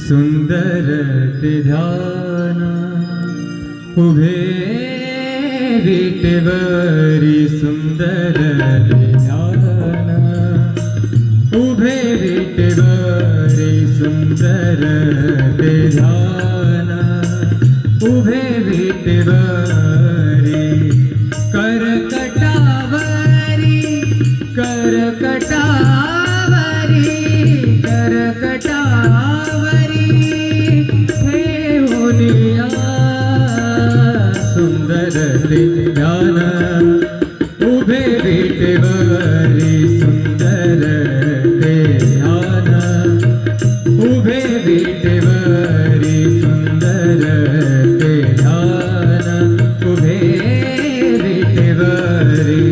सुंदर ते ध्यान उभे विटेवरी सुंदर ते ध्यान उभे विटेवरी सुंदर ते ध्यान उभे विटेवरी करकटावरी करकटावरी करकटावरी ठेवूनिया सुंदर ते ध्यान उभे विटेवरी सुंदर ते ध्यान उभे विटेवरी सुंदर ते ध्यान उभे विटेवरी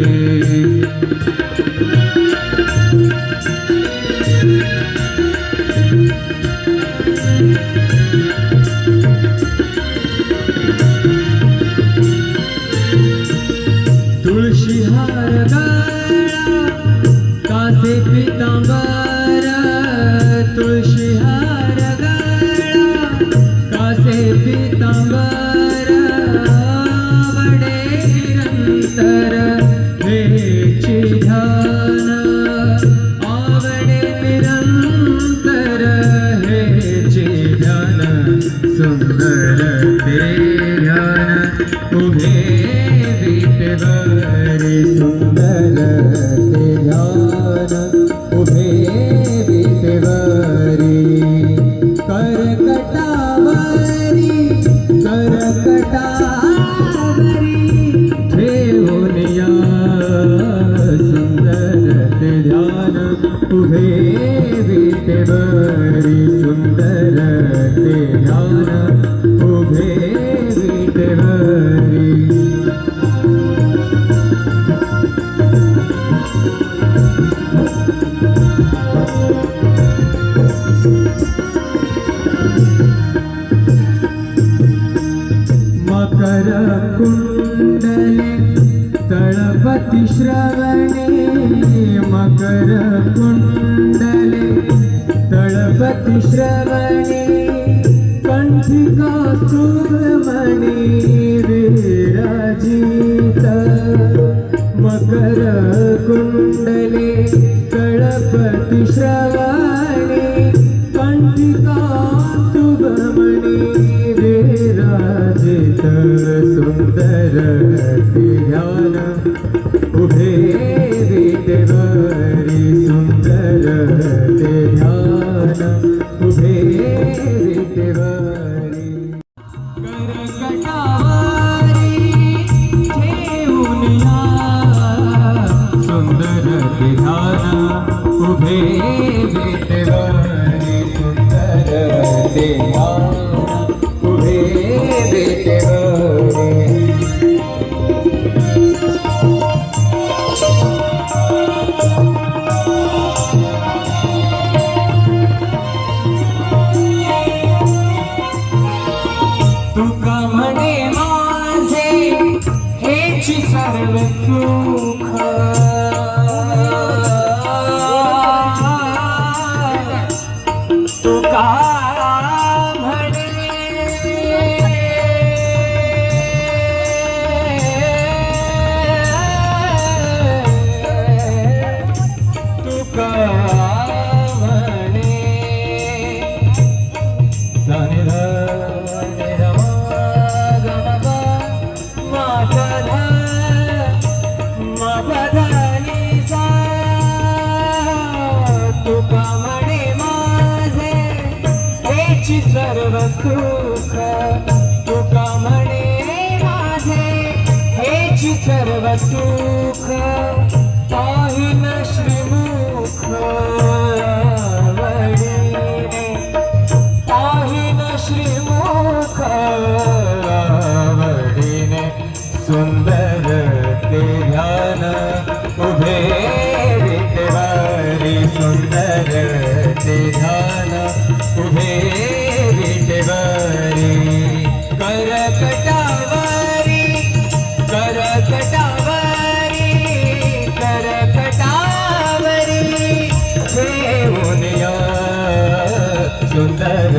तुळशी हार गळा कासे पितांबर तुळशी हार गळा कासे पितांबर आवडे निरंतर हेची ध्यान आवडे निरंतर हेची ध्यान सुंदर ते ध्यान उभे विटेवरी सुंदर ते ध्यान उभे विटेवरी करकटावरी करकटावरी ठेवूनिया सुंदर ते ध्यान उभे विटेवरी सुंदर ते ध्यान उभे विटेवरी मकर कुंडले तळपति श्रवणे मकर कुंडले तळपति श्रवणे कंठिका सुमणि विराजित मकर कुंडले तळपति श्रवणे कंठिका सुमणि विराजित सुंदर ते ध्यान उभे विटेवरी सुंदर ते ध्यान उभे विटेवरी करकटावरी ठेवूनिया सुंदर ते ध्यान उभे विटेवरी सुंदर ते ध्यान उभे विटेवरी तुका म्हणे माझे हेची सर्व सुख तुका म्हणे तुका म्हणे तुका म्हणे माझे हेची सर्व सुख तुका म्हणे माझे हेची सर्व सुख पाहिन श्रीमुख आवडीने पाहिन श्रीमुख आवडीने सुंदर ते ध्यान उभे विटेवरी सुंदर ते ध्यान उभे विटेवरी करकटावरी करकटावरी करकटावरी ठेवूनिया सुंदर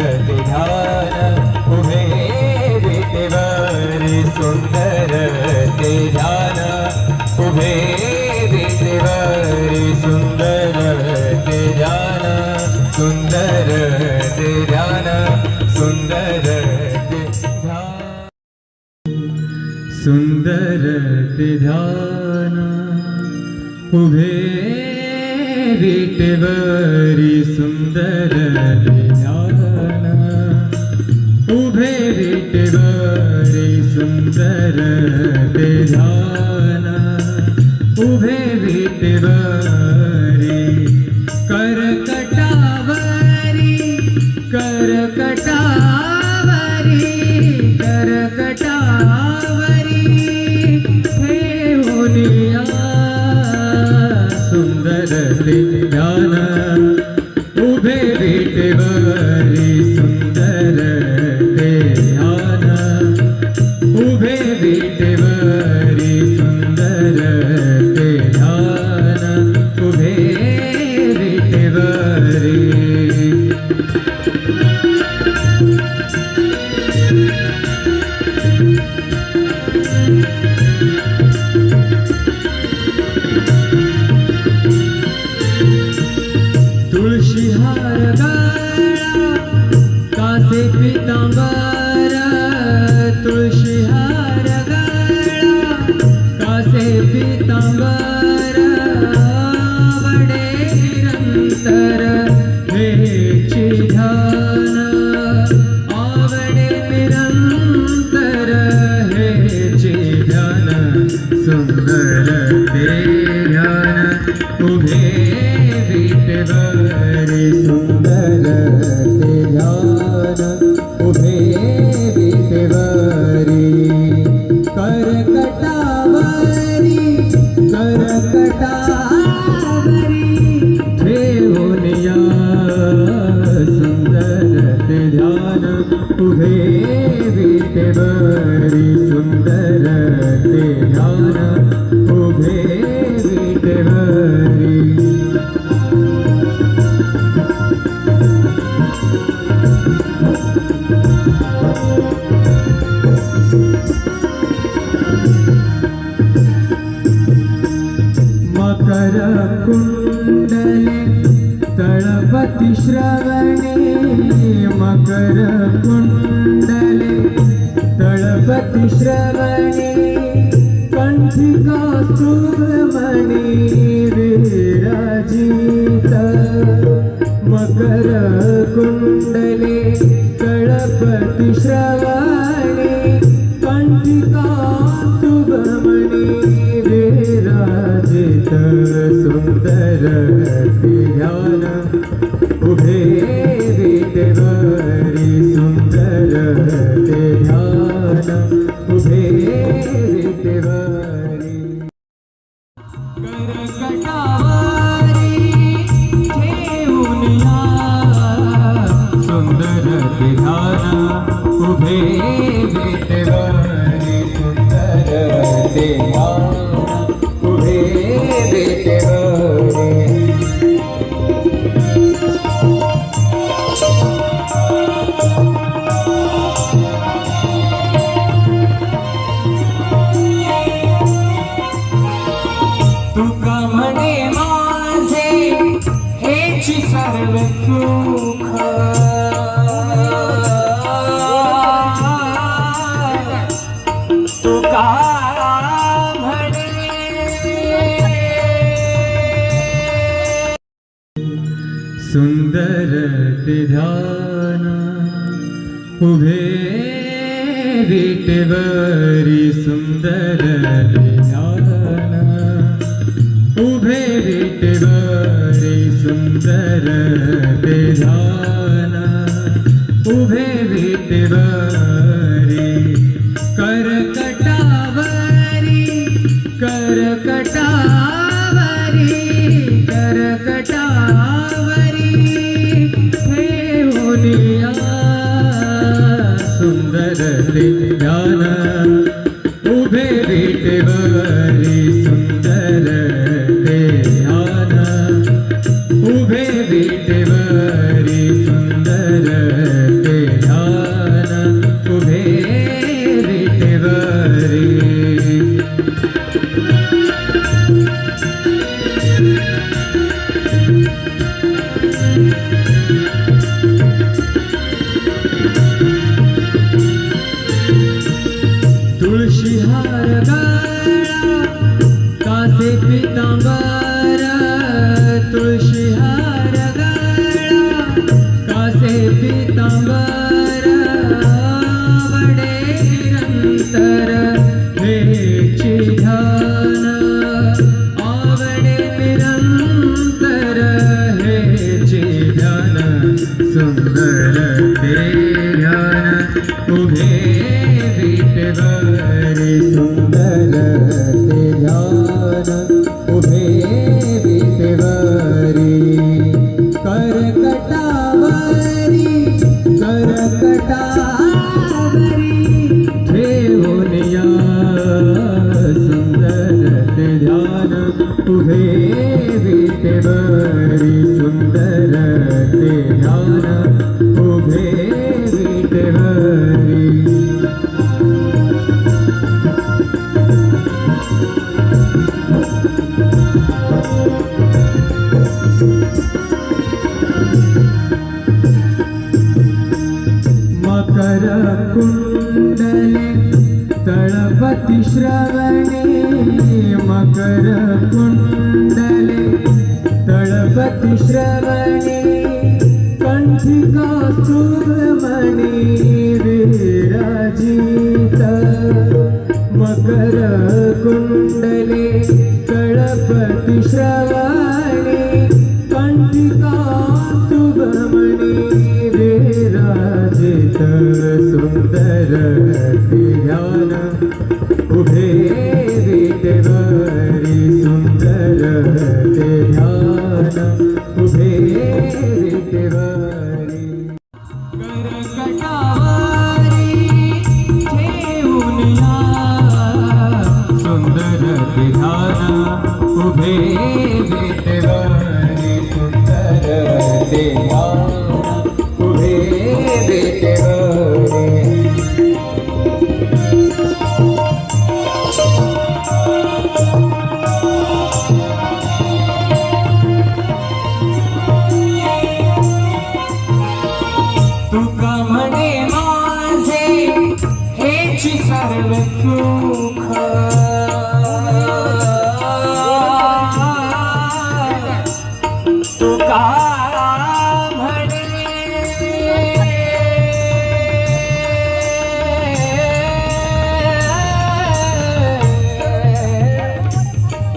सुंदर ते ध्यान सुंदर ते ध्यान सुंदर ते ध्यान उभे विटेवरी सुंदर ते ध्यान उभे विटेवरी सुंदर ते ध्यान उभे विटेवरी करकटावरी करकटावरी करकटावरी ठेवूनिया सुंदर ते ध्यान उभे विटेवरी सुंदर ते ध्यान उभे विटेवरी सुंदर ते ध्यान उभे विटेवरी तुळशी हार गळा कासे पितांबर तुळशी हार गळा कासे पितांबर आवडे निरंतर हेची ध्यान आवडे निरंतर हेची ध्यान सुंदर ते ध्यान उभे विटेवरी सुंदर ते ध्यान उभे विटेवरी करकटावरी करकटावरी ठेवूनिया सुंदर ते ध्यान उभे विटेवरी सुंदर ते ध्यान उभे विटेवरी मकर कुंडले तळपति श्रवणे मकर कुंडले तळपति श्रवणे कंठिका सुब्रमणि विराजित मकर कुंडले तळपति श्रवणे कंठिका सुब्रमणि विराजित सुंदर ते ध्यान उभे विटेवरी सुंदर ते ध्यान उभे विटेवरी करकटावरी ठेवूनिया सुंदर ते ध्यान उभे विटेवरी सुंदर ते ध्यान उभे विटेवरी तुका म्हणे माझे हेची सर्व सुख तुका म्हणे सुंदर ते ध्यान उभे विटेवरी सुंदर ते ध्यान उभे विटेवरी सुंदर ते ध्यान उभे विटेवरी करकटावरी करकटावरी करकटावरी ठेवूनिया सुंदर ते ध्यान उभे विटेवरी सुंदर ते ध्यान उभे विटेवरी सुंदर ते ध्यान उभे विटेवरी असे पीतांबर आवडे निरंतर हेची ध्यान आवडे निरंतर हेची ध्यान सुंदर ते ध्यान उभे विटेवरी सुंदर ते ध्यान उभे विटेवरी करकटावरी ठेवून या सुंदर ते ध्यान उभे विटेवरी सुंदर ते ध्यान उभे विटेवरी मकर कुंडले तळपति श्रवणे मकर कुंडले तळपति श्रवणे कंठिका सुभमणि विराजित मकर कुंडले तळपति श्रवणे कंठिका सुभमणि विराजित सुंदर ध्यान उभे विटेवरी सुंदर ध्यान उभे विटेवरी करकटावरी ठेवून या सुंदर ध्यान उभे विटेवरी सुंदर ध्यान उभे विटेवरी तुका म्हणे माझे हेची सर्व सुख तुका म्हणे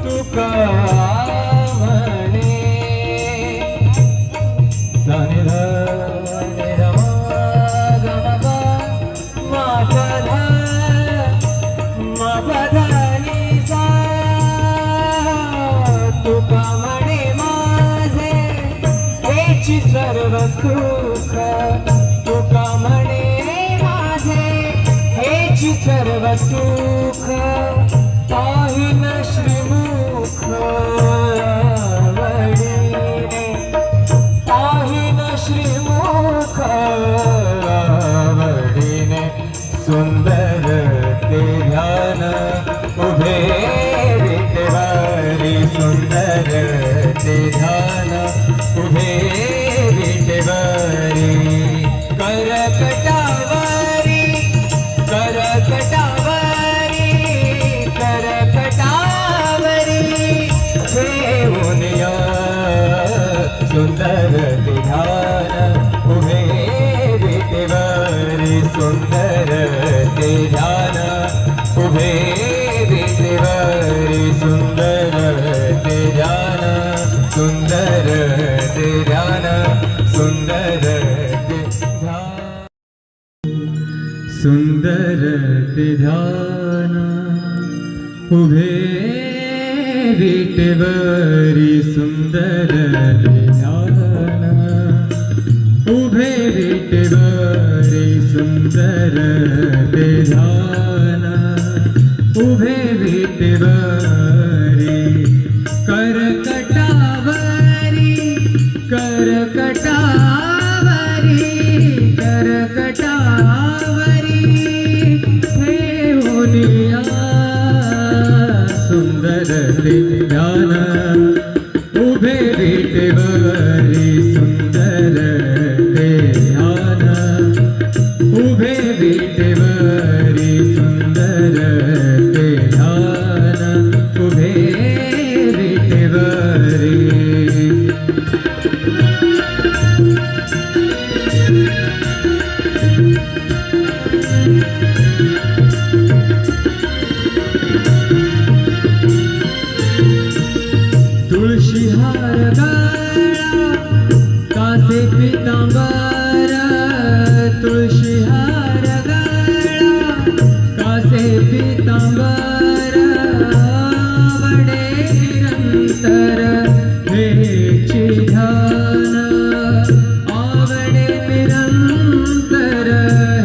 तुका म्हणे तुका म्हणे माझे हेची सर्व सुख तुका म्हणे माझे हेची सर्व सुख पाहिन श्रीमुख आवडीने पाहिन श्रीमुख आवडीने सुंदर ते ध्यान उभे विटेवरी सुंदर ते ध्यान उभे विटेवरी करकटावरी करकटावरी करकटावरी ठेवून या सुंदर ते ध्यान उभे विटेवरी सुंदर ते ध्यान उभे विटेवरी सुंदर ते ध्यान सुंदर ते ध्यान सुंदर ते ध्यान सुंदर ते ध्यान उभे विटेवरी सुंदर ते ध्यान उभे विटेवरी सुंदर ते ध्यान उभे विटेवरी करकटावरी करकटावरी करकटावरी ठेवून या सुंदर ते ध्यान उभे विटेवरी सुंदर ते ध्यान उभे विटेवरी सुंदर तुळशी हार गळा कासे पितांबर तुळशी हार गळा कासे पितांबर आवडे निरंतर हेची ध्यान आवडे निरंतर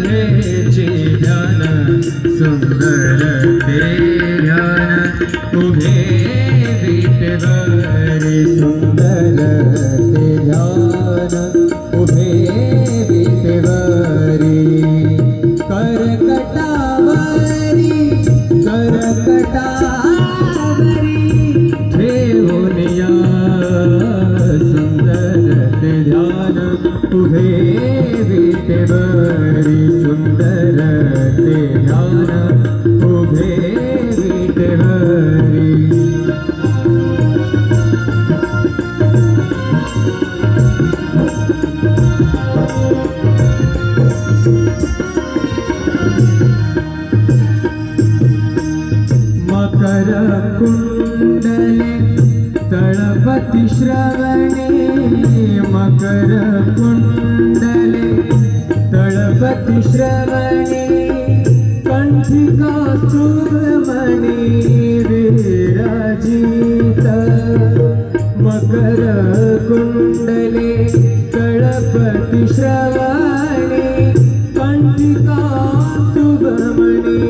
हेची ध्यान सुंदर ते ध्यान उभे विटेवरी सुंदर ते ध्यान उभे विटेवरी करकटावरी ठेवून या सुंदर ते ध्यान उभे विटेवरी सुंदर ते ध्यान उभे विटेवरी मकर कुंडले तळपति श्रवणे मकर कुंडले तळपति श्रवणे कंठी कौस्तुभमणि विराजित मकर कुंडले तळपति श्रवणे कंठी कौस्तुभमणि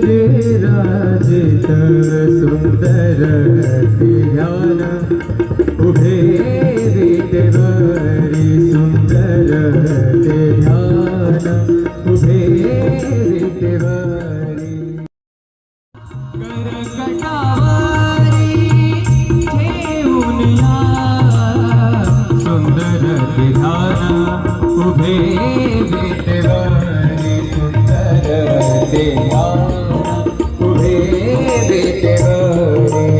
विराजित सुंदर ते ध्यान उभे विटेवरी सुंदर ते ध्यान उभे विटेवरी करकटावरी ठेवून या सुंदर ते ध्यान उभे विटेवरी सुंदर ते ध्यान उभे विटेवरी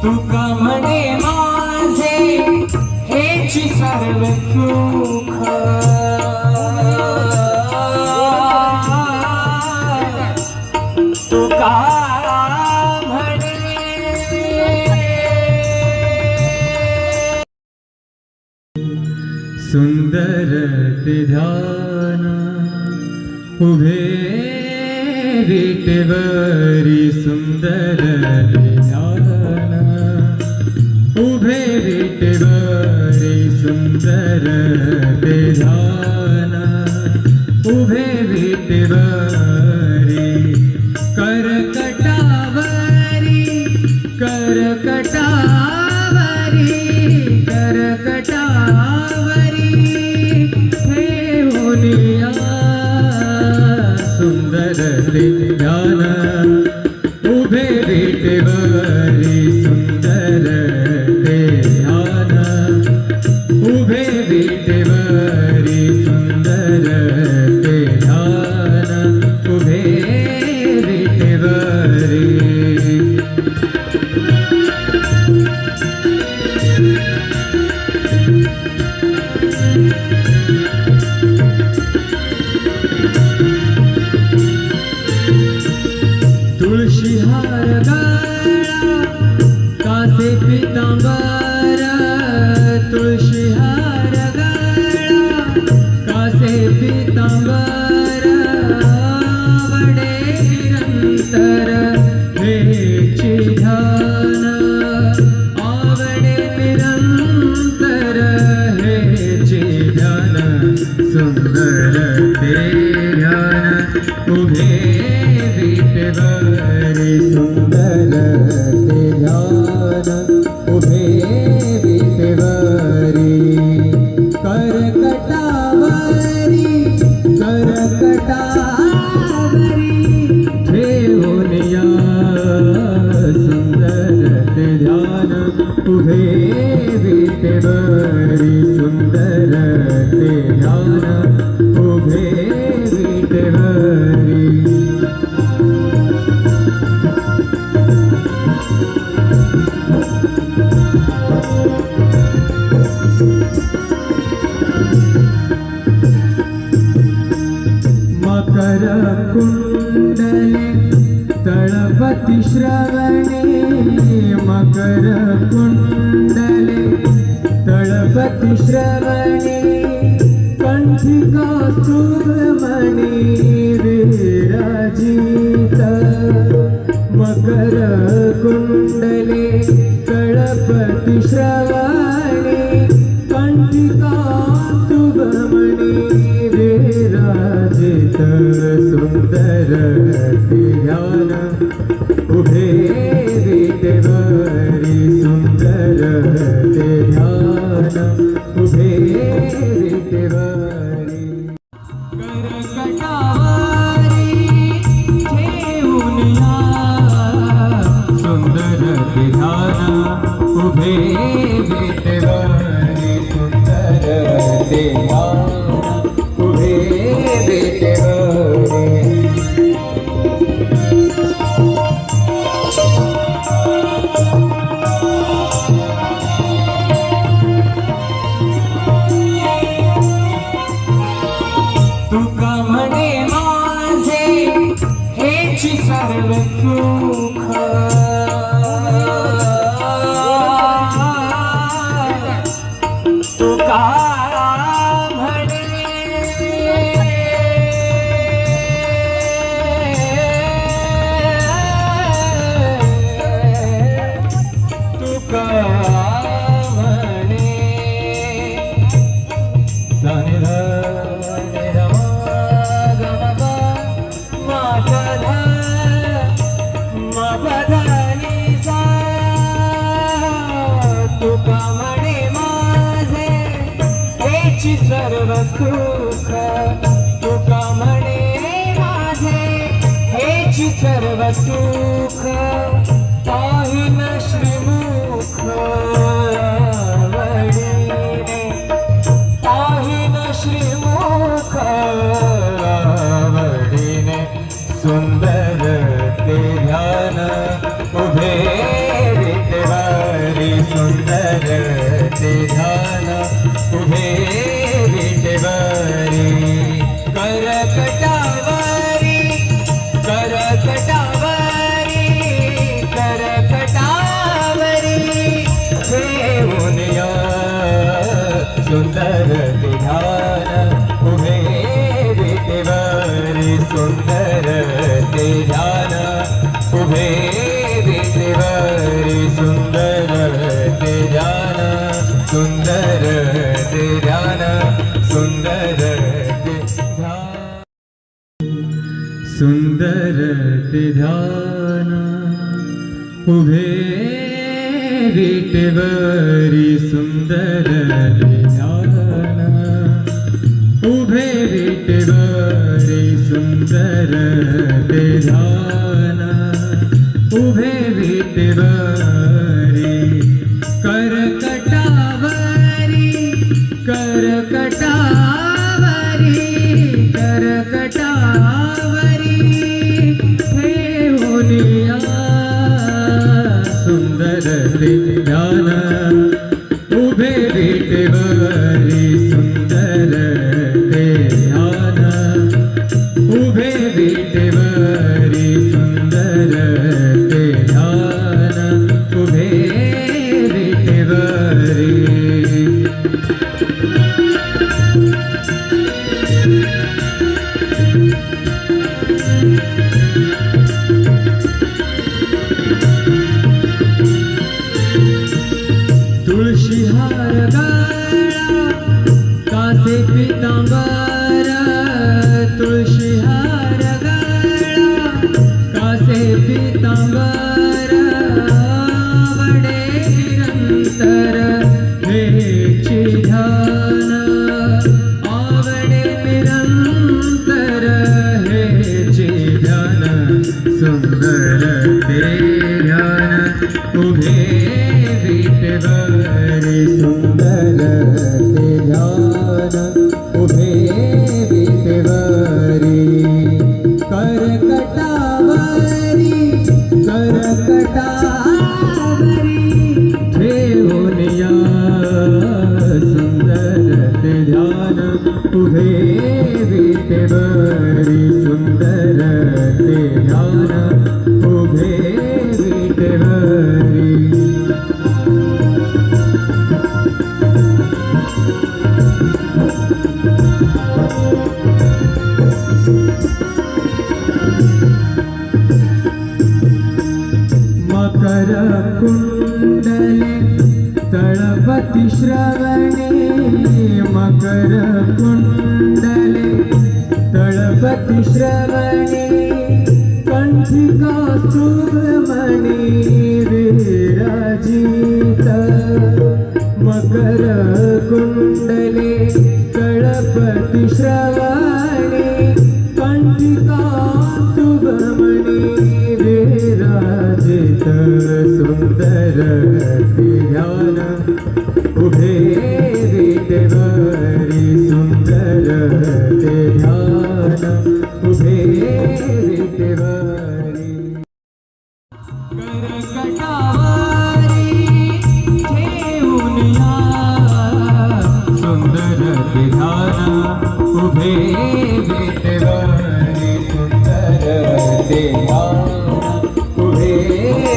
तुका म्हणे माझे हेची सर्व सुख तुका सुंदर ते ध्यान उभे विटेवरी सुंदर ते ध्यान उभे विटेवरी सुंदर ते ध्यान उभे विटेवरी करकटावरी करकटावरी करकटावरी ठेवून या सुंदर ते ध्यान उभे विटेवरी सुंदर ते ध्यान उभे विटेवरी सुंदर ते ध्यान उभे विटेवरी तुळशी हार गळा कासे पितांबर तुळशी हार गळा कासे पितांबर आवडे निरंतर हेची ध्यान आवडे निरंतर हेची ध्यान सुंदर ते ध्यान उभे विटेवरी सुंदर ते ध्यान उभे विटेवरी करकटावरी ठेवून या सुंदर ते ध्यान उभे विटेवरी सुंदर ते ध्यान उभे विटेवरी कुंडले तळपती श्रवणे मकर कुंडले तळपती श्रवणे कंठी कौस्तुभमणि विराजित मकर कुंडले तळपती श्रवणे कंठी कौस्तुभमणि विराजित सुंदर ध्यान उभे विटेवरी सुंदर ध्यान उभे विटेवरी करकटावरी ठेवून या सुंदर ध्यान उभे विटेवरी सुंदर ध्यान उभे विटेवरी तुका म्हणे माझे हेची सर्व सुख तुका म्हणे तुका म्हणे तुका म्हणे माझे हेची सर्व सुख तुका म्हणे माझे हेची सर्व सुख पाहिन श्रीमुख आवडीने पाहिन श्रीमुख आवडीने सुंदर ते ध्यान उभे विटेवरी सुंदर ते ध्यान उभे विटेवरी करकटावरी करकटावरी करकटावरी ठेवून या सुंदर ते ध्यान उभे विटेवरी सुंदर ते ध्यान उभे विटेवरी सुंदर ते ध्यान सुंदर ते ध्यान सुंदर ते ध्यान सुंदर ते ध्यान उभे विटेवरी सुंदर ते ध्यान उभे विटेवरी सुंदर ते ध्यान उभे विटेवरी करकटावरी करकटावरी करकटावरी ठेवून या सुंदर ते ध्यान उभे विटेवरी सुंदर ते ध्यान उभे विटेवरी सुंदर ते ध्यान उभे विटेवरी तुळशी हार गळा कासे पितांबर तुळशी हार गळा कासे पितांबर आवडे निरंतर हेची ध्यान आवडे निरंतर हेची ध्यान सुंदर ते ध्यान उभे विटेवरी सुंदर ते ध्यान उभे विटेवरी करकटावरी करकटावरी ठेवून या सुंदर ते ध्यान उभे विटेवरी सुंदर मकर कुंडले तळपति श्रवणे मकर कुंडले तळपति श्रवणे कंठिका शुभमणि विराजित मकर कुंडले तळपति श्रवणे कंठिका शुभमणि विराजित सुंदर ध्यान उभे विटेवरी सुंदर ध्यान उभे विटेवरी करकटावरी ठेवून या सुंदर ध्यान उभे विटेवरी सुंदर ध्यान उभे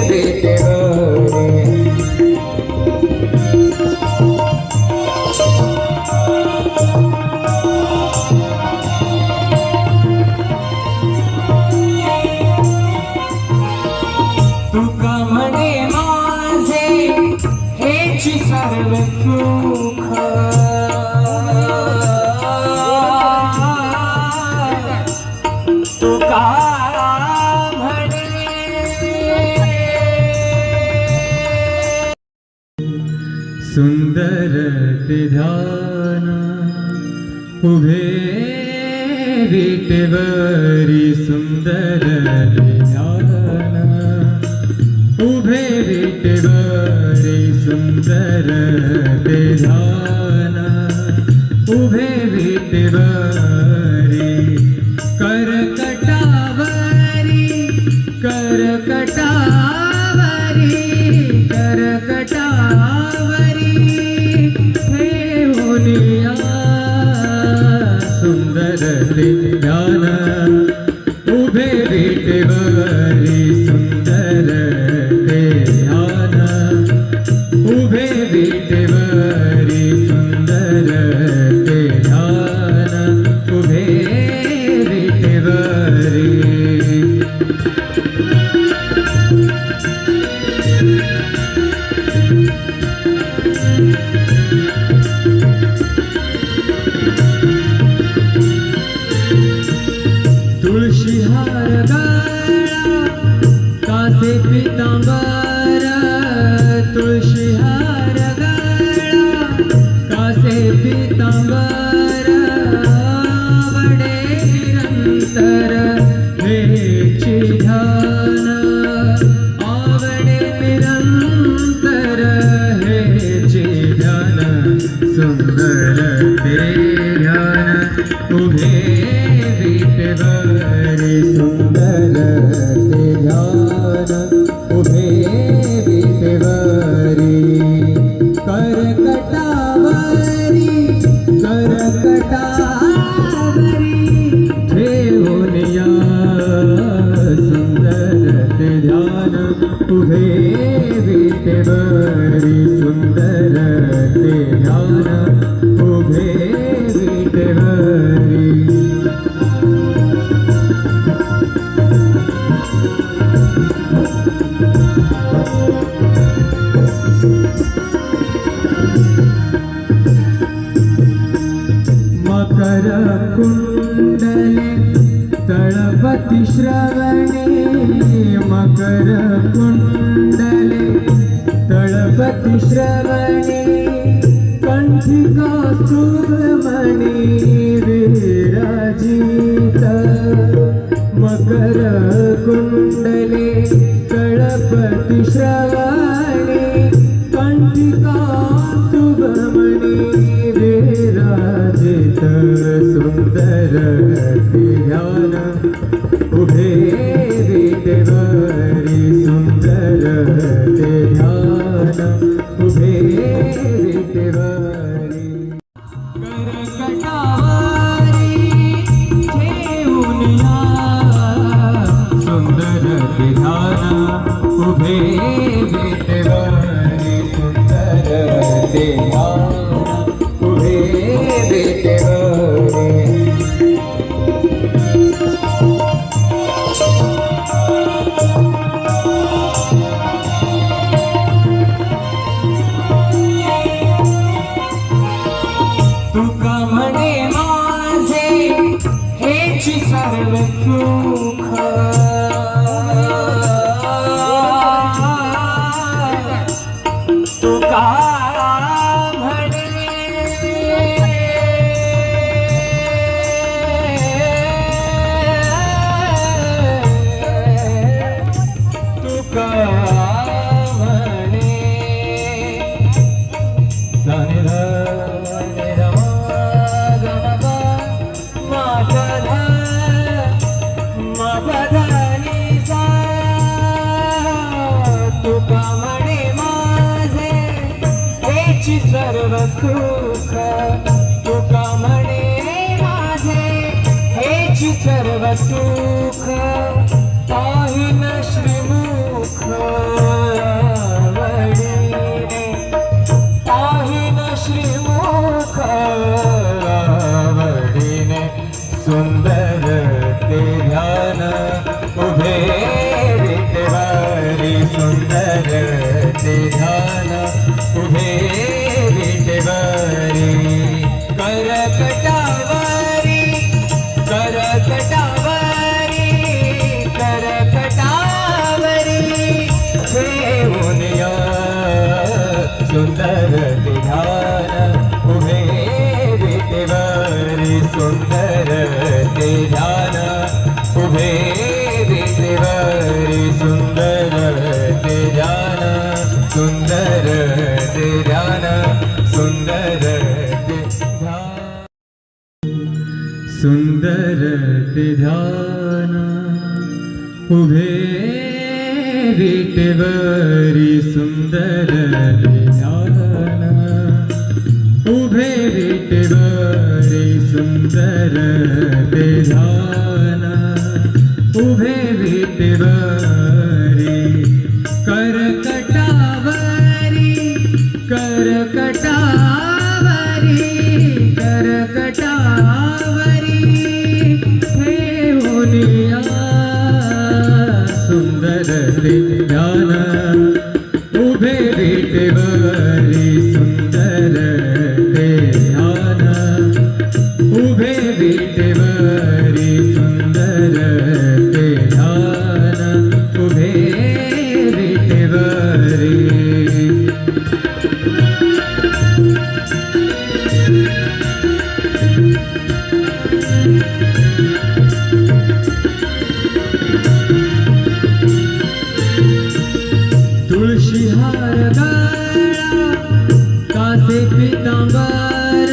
विटेवरी तुका म्हणे माझे हेची सर्व सुख तुका म्हणे सुंदर ते ध्यान उभे विटेवरी सुंदर ध्यान उभे विटेवरी सुंदर ते ध्यान उभे विटेवरी करकटावरी करकटावरी करकटावरी ठेवून या सुंदर ते ध्यान उभे विटेवरी सुंदर ते ध्यान उभे विटेवरी सुंदर ते ध्यान उभे विटेवरी तुळशी हार गळा कासे पितांबर तुळशी हार गळा कासे पितांबर आवडे निरंतर हेची ध्यान आवडे निरंतर हेची ध्यान सुंदर ते ध्यान उभे विटेवरी सुंदर ते ध्यान उभे विटेवरी करकटावरी करकटावरी ठेवून या सुंदर ते ध्यान उभे विटेवरी सुंदर ते ध्यान उभे विटेवरी मकर कुंडले तळपति श्रवणे मकर कुंडले तळपति श्रवणे कंठिका शुभमणि विराजित मकर कुंडले तळपति श्रवणे कंठिका शुभमणि विराजित सुंदर ध्यान उभे विटेवरी सुंदर ते ध्यान उभे विटेवरी करकटावरी ठेवून या सुंदर ते ध्यान उभे विटेवरी सुंदर ते ध्यान उभे विटेवरी सुख तुका म्हणे तुका म्हणे तुका म्हणे माझे हेची सर्व सुख तुका म्हणे माझे हेची सर्व सुख पाहिन श्रीमुख आवडीने पाहिन श्रीमुख आवडीने सुंदर ते ध्यान उभे विटेवारी सुंदर ते ध्यान उभे विटेवारी करकटावारी करकटावारी करकटावारी ठेवून या सुंदर ते ध्यान उभे विटेवारी सुंदर ते ध्यान उभे विटेवारी सुंदर ते ध्यान सुंदर ते ध्यान सुंदर ते ध्यान सुंदर ते ध्यान उभे विटेवरी सुंदर ते ध्यान उभे विटेवरी सुंदर ते ध्यान उभे विटेवरी करकटावरी करकटावरी करकटावरी ठेवून या सुंदर ते ध्यान उभे विटेवरी सुंदर ते ध्यान उभे विटेवरी सुंदर ते ध्यान उभे विटेवरी तुळशी हार गळा कासे पितांबर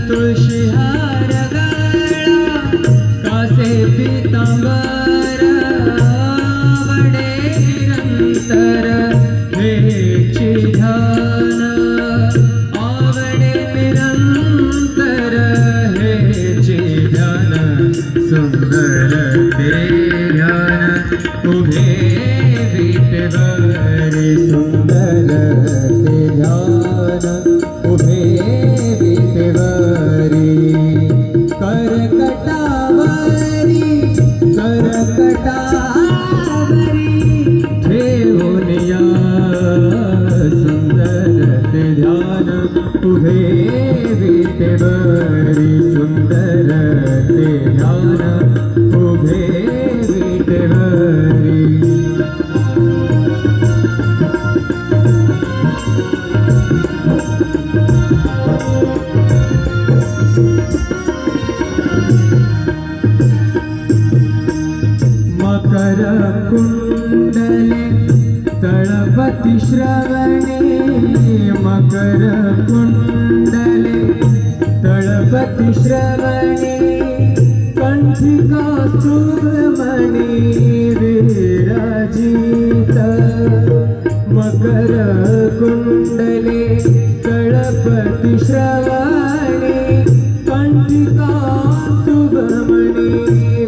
तुळशी हार गळा कासे पितांबर आवडे निरंतर हेची ध्यान आवडे निरंतर हेची ध्यान सुंदर ते ध्यान उभे विटेवरी सुंदर ते ध्यान उभे विटेवरी करकटावरी करकटावरी ठेवून या सुंदर ते ध्यान उभे विटेवरी सुंदर ते ध्यान उभे विटेवरी मकर कुंडले तळपति श्रवणे मकर कुंडले तळपति श्रवणे कंठिका सुब्रमणी विराजित मकर कुंडले तळपति श्रवणे कंठिका सुब्रमणी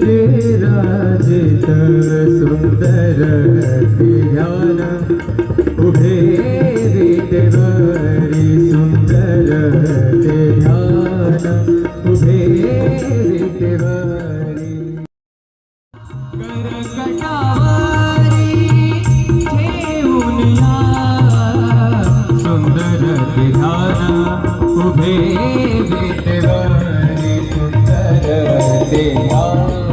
विराजित सुंदर ते ध्यान उभे विटेवरी सुंदर ते ध्यान उभे विटेवरी करकटावरी ठेवून या सुंदर ते ध्यान उभे विटेवरी सुंदर ते ध्यान